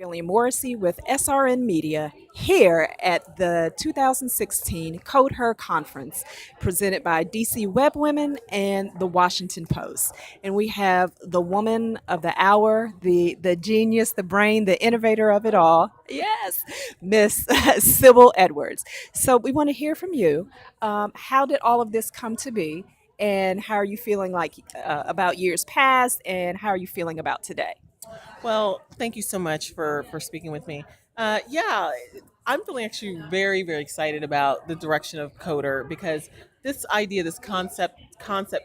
Gilliam-morrissey with SRN Media here at the 2016 Code Her Conference presented by DC Web Women and the Washington Post. And we have the woman of the hour, the genius, the brain, the innovator of it all. Yes, Miss Sibyl Edwards. So we want to hear from you. How did all of this come to be? And how are you feeling like about years past? And how are you feeling about today? Well, thank you so much for speaking with me. Yeah, I'm feeling actually very very excited about the direction of Coder because this idea, this concept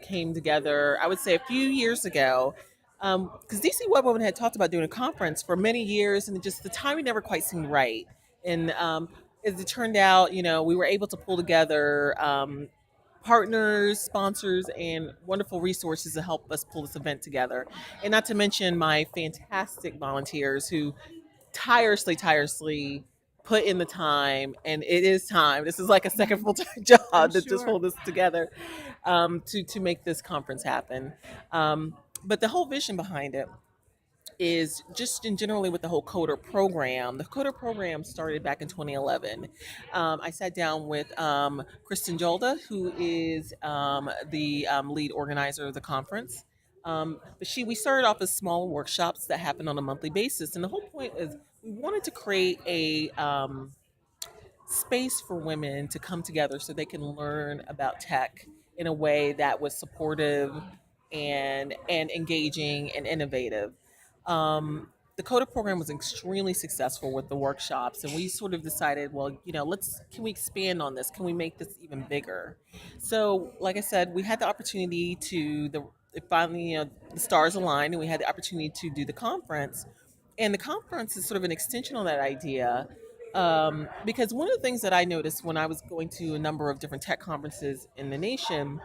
came together. I would say a few years ago, because DC Web Women had talked about doing a conference for many years, and just the timing never quite seemed right. And as it turned out, we were able to pull together. Partners, sponsors, and wonderful resources to help us pull this event together. And not to mention my fantastic volunteers who tirelessly put in the time, and it is time. This is like a second full time I'm job to just sure. pull this together to make this conference happen. But the whole vision behind it is just in generally with the whole coder program. The coder program started back in 2011. I sat down with Kristen Jolda, who is the lead organizer of the conference. But we started off as small workshops that happened on a monthly basis, and the whole point is we wanted to create a space for women to come together so they can learn about tech in a way that was supportive and engaging and innovative. The CODA program was extremely successful with the workshops, and we sort of decided, well, let's can we expand on this? Can we make this even bigger? So, like I said, we had the opportunity to the it finally, the stars aligned, and we had the opportunity to do the conference. And the conference is sort of an extension on that idea, because one of the things that I noticed when I was going to a number of different tech conferences in the nation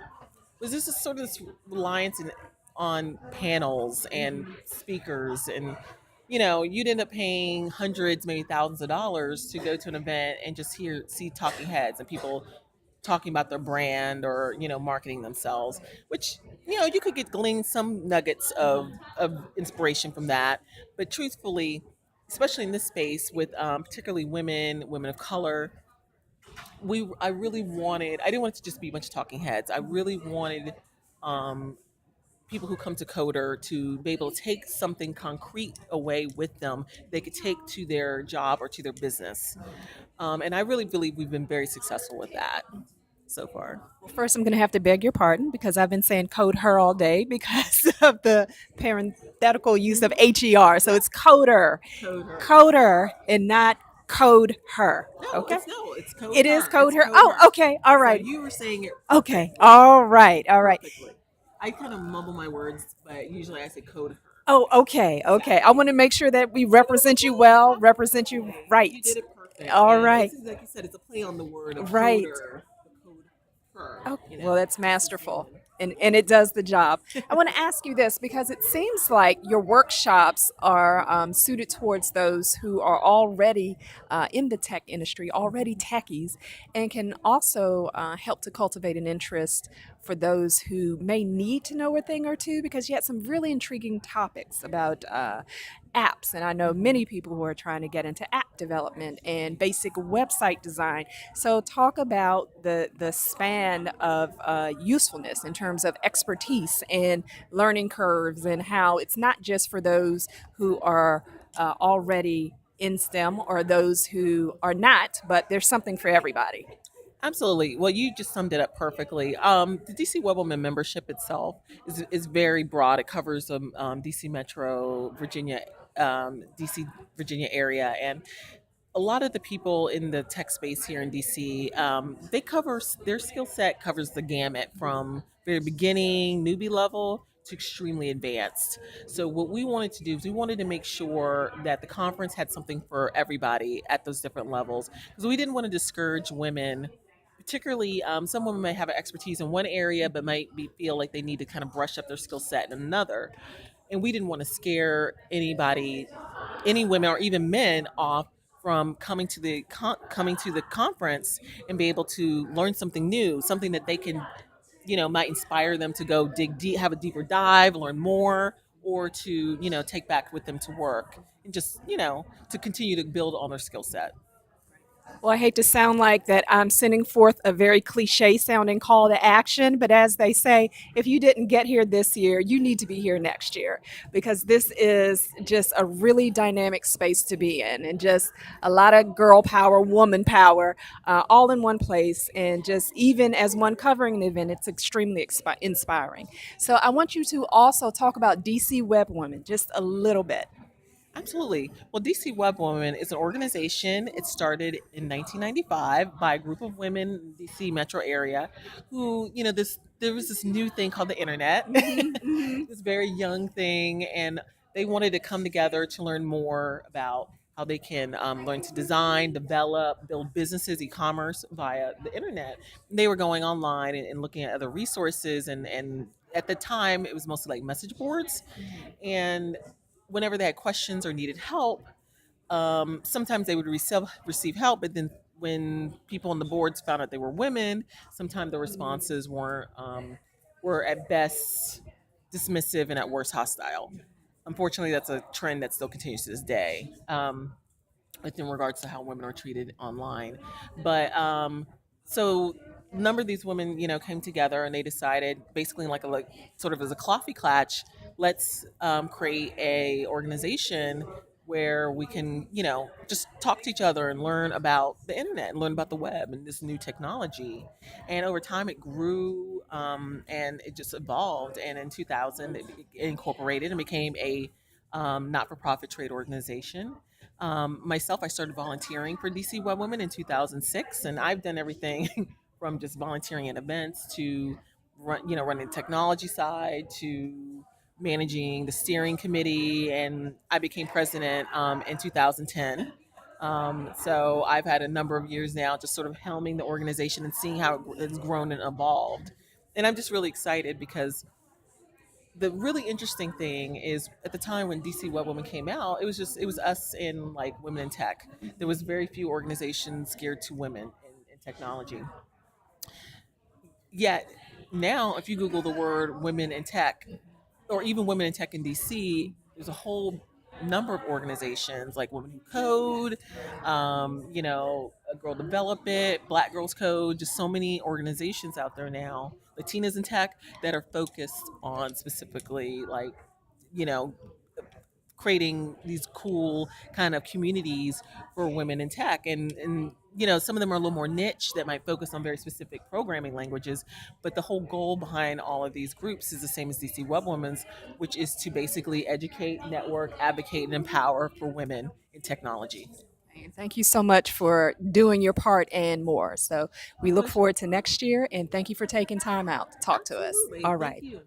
was this is sort of this reliance on panels and speakers, and you'd end up paying hundreds, maybe thousands of dollars to go to an event and just see talking heads and people talking about their brand or marketing themselves, which you could glean some nuggets of inspiration from that. But truthfully, especially in this space with particularly women of color, I really wanted, I didn't want it to just be a bunch of talking heads. I really wanted um, people who come to Coder to be able to take something concrete away with them they could take to their job or to their business. And I really believe we've been very successful with that so far. Well, first, I'm going to have to beg your pardon because I've been saying code her all day because of the parenthetical use of her. So it's coder, Coder. coder, and not code her. Okay? It's code It is her. code It's her. code Oh, her. okay. All So right. you were saying it Okay. perfectly. All right. All right. Perfectly. I kind of mumble my words, but usually I say code her. Oh, okay. Okay. I want to make sure that we represent you well, represent you You right. did it perfect. All And right. it's like you said, it's a play on the word of Right. coder, the code her. Oh, well, that's masterful. And it does the job. I want to ask you this because it seems like your workshops are suited towards those who are already in the tech industry, already techies, and can also help to cultivate an interest for those who may need to know a thing or two because you had some really intriguing topics about apps. And I know many people who are trying to get into app development and basic website design. So, talk about the span of usefulness in terms of expertise and learning curves, and how it's not just for those who are already in STEM or those who are not, but there's something for everybody. Absolutely. Well, you just summed it up perfectly. The DC Webwoman membership itself is very broad. It covers DC Metro, Virginia, DC, Virginia area, and a lot of the people in the tech space here in DC, they cover their skill set covers the gamut from very beginning, newbie level to extremely advanced. So what we wanted to do is we wanted to make sure that the conference had something for everybody at those different levels because we didn't want to discourage women. Particularly, some women may have an expertise in one area, but feel like they need to kind of brush up their skill set in another. And we didn't want to scare anybody, any women or even men, off from coming to the conference and be able to learn something new, something that they can, might inspire them to go dig deep, have a deeper dive, learn more, or to, take back with them to work and just, to continue to build on their skill set. Well, I hate to sound like that I'm sending forth a very cliche sounding call to action, but as they say, if you didn't get here this year, you need to be here next year because this is just a really dynamic space to be in and just a lot of girl power, woman power, all in one place. And just even as one covering the event, it's extremely inspiring. So I want you to also talk about DC Web Women just a little bit. Absolutely. Well, DC Web Women is an organization. It started in 1995 by a group of women in the DC metro area who, there was this new thing called the internet, Hmm. Hmm. this very young thing, and they wanted to come together to learn more about how they can learn to design, develop, build businesses, e-commerce via the internet. They were going online and looking at other resources, and at the time, it was mostly like message boards, and whenever they had questions or needed help, sometimes they would receive help, but then when people on the boards found out they were women, sometimes the responses were at best dismissive and at worst hostile. Unfortunately, that's a trend that still continues to this day. Like in regards to how women are treated online. But so a number of these women, came together and they decided, basically like sort of as a coffee clutch, let's create a organization where we can, just talk to each other and learn about the internet and learn about the web and this new technology. And over time, it grew and it just evolved. And in 2000, it incorporated and became a not-for-profit trade organization. Myself, I started volunteering for DC Web Women in 2006, and I've done everything from just volunteering at events to running the technology side to managing the steering committee, and I became president in 2010. So I've had a number of years now just sort of helming the organization and seeing how it's grown and evolved. And I'm just really excited because the really interesting thing is at the time when DC Web Women came out, it was us in like women in tech. There was very few organizations geared to women in technology. Yet now, if you Google the word women in tech, or even women in tech in DC, there's a whole number of organizations like Women Who Code, a Girl Develop It, Black Girls Code, just so many organizations out there now, Latinas in tech, that are focused on specifically like, you know, creating these cool kind of communities for women in tech, and some of them are a little more niche that might focus on very specific programming languages, but the whole goal behind all of these groups is the same as DC Web Women's, which is to basically educate, network, advocate, and empower for women in technology. And thank you so much for doing your part and more. So My we look pleasure. forward to next year and thank you for taking time out to talk to us. Absolutely. All Thank right. you.